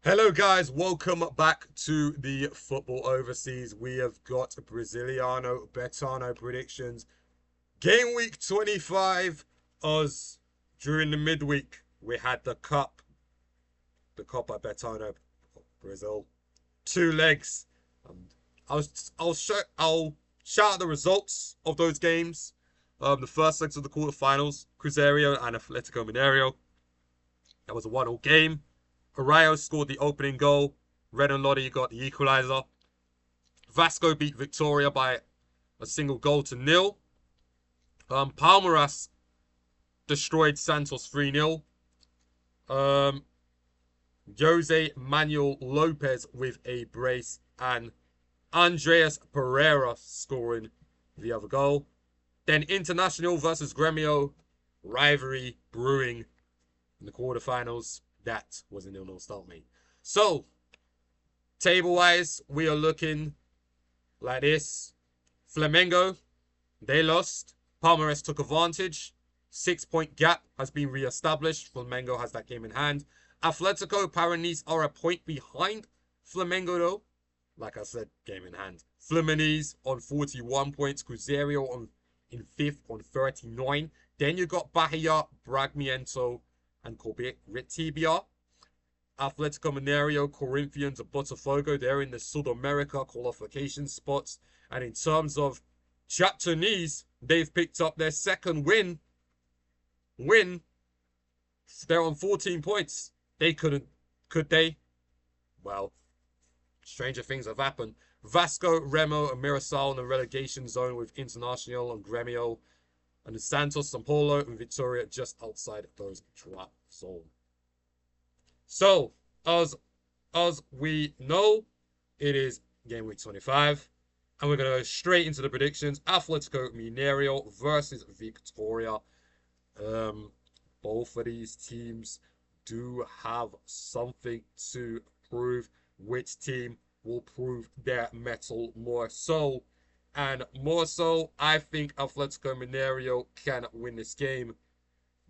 Hello guys, welcome back to the Football Overseas. We have got Brasiliano Betano predictions. Game week 25, us during the midweek. We had the Copa Betano, Brazil. Two legs. I'll shout out the results of those games. The first legs of the quarterfinals, Cruzeiro and Athletico Mineiro. That was a 1-1 game. Arrayo scored the opening goal. Red and Lodi got the equaliser. Vasco beat Vitória by a single goal to nil. Palmeiras destroyed Santos 3-0. Jose Manuel Lopez with a brace. And Andreas Pereira scoring the other goal. Then Internacional versus Grêmio. Rivalry brewing in the quarterfinals. That was a 0-0 stalemate. So, table-wise, we are looking like this. Flamengo, they lost. Palmeiras took advantage. 6-point gap has been re-established. Flamengo has that game in hand. Athletico-PR and Fluminense are a point behind Flamengo, though. Like I said, game in hand. Fluminense on 41 points. Cruzeiro in 5th on 39. Then you got Bahia, Bragantino, and Coritiba. Athletico Mineiro, Corinthians, and Botafogo, they're in the Sudamericana qualification spots. And in terms of Chapecoense, they've picked up their second win. They're on 14 points. They could they? Well, stranger things have happened. Vasco, Remo, and Mirassol in the relegation zone with Internacional and Grêmio. And the Santos, São Paulo, and Vitória just outside those drop zone. So, as we know, it is game week 25. And we're going to go straight into the predictions. Athletico Mineiro versus Vitória. Both of these teams do have something to prove. Which team will prove their mettle more so? And more so, I think Athletico Mineiro can win this game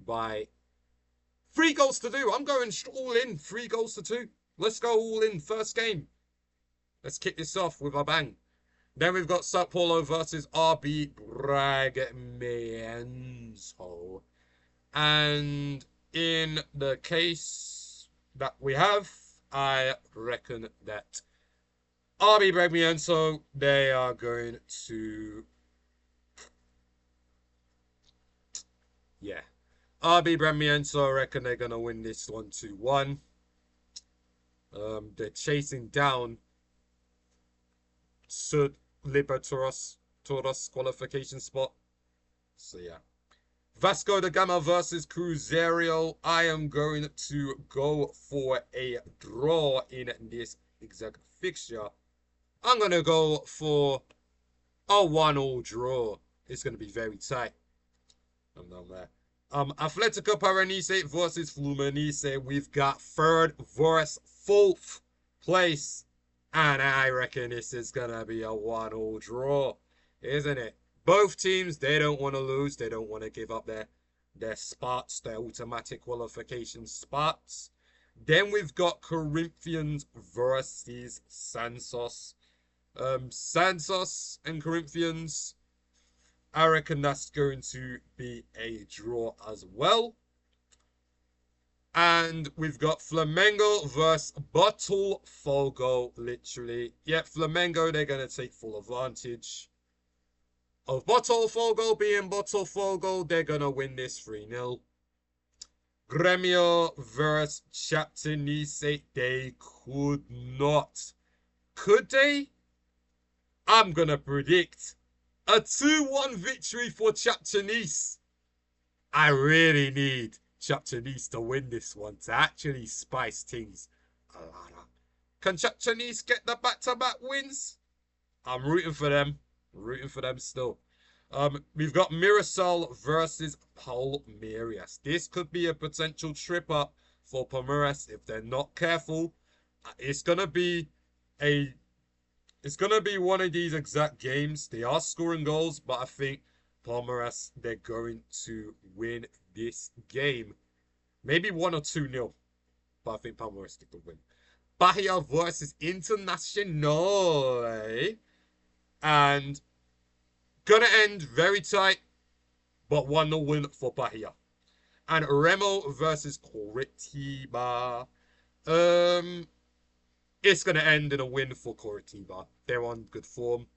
by 3 goals to 2. I'm going all in. 3 goals to 2. Let's go all in. First game. Let's kick this off with a bang. Then we've got São Paulo versus RB Bragantino. And in the case that we have, I reckon that RB Bragantino, they are going to... Yeah. RB Bragantino, I reckon they're going to win this one 2-1. They're chasing down Libertadores qualification spot. So, yeah. Vasco da Gama versus Cruzeiro. I am going to go for a draw in this exact fixture. I'm going to go for a 1-1 draw. It's going to be very tight. I'm down there. Athletico-PR and Fluminense versus Fluminense. We've got 3rd versus 4th place. And I reckon this is going to be a 1-1 draw. Isn't it? Both teams, they don't want to lose. They don't want to give up their spots, their automatic qualification spots. Then we've got Corinthians versus Santos. Santos and Corinthians, I reckon that's going to be a draw as well. And we've got Flamengo versus Botafogo, literally. Yeah, Flamengo, they're going to take full advantage of Botafogo being Botafogo. They're going to win this 3-0. Grêmio versus Chapecoense, they could not. Could they? I'm going to predict a 2-1 victory for Chapecoense. I really need Chapecoense to win this one to actually spice things a lot up. Can Chapecoense get the back-to-back wins? I'm rooting for them. Rooting for them still. We've got Mirassol versus Palmeiras. This could be a potential trip up for Palmeiras if they're not careful. It's gonna be one of these exact games. They are scoring goals, but I think Palmeiras, they're going to win this game. Maybe 1 or 2-0. But I think Palmeiras stick the win. Bahia versus Internacional. And gonna end very tight, but 1-0 win for Bahia. And Remo versus Coritiba. It's gonna end in a win for Coritiba. They're on good form.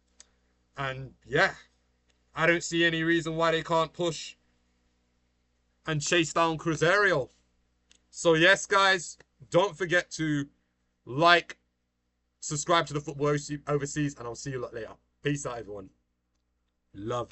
And yeah, I don't see any reason why they can't push and chase down Cruzeiro. So yes, guys, don't forget to like, subscribe to the Football Overseas, and I'll see you later. Peace out, everyone. Love.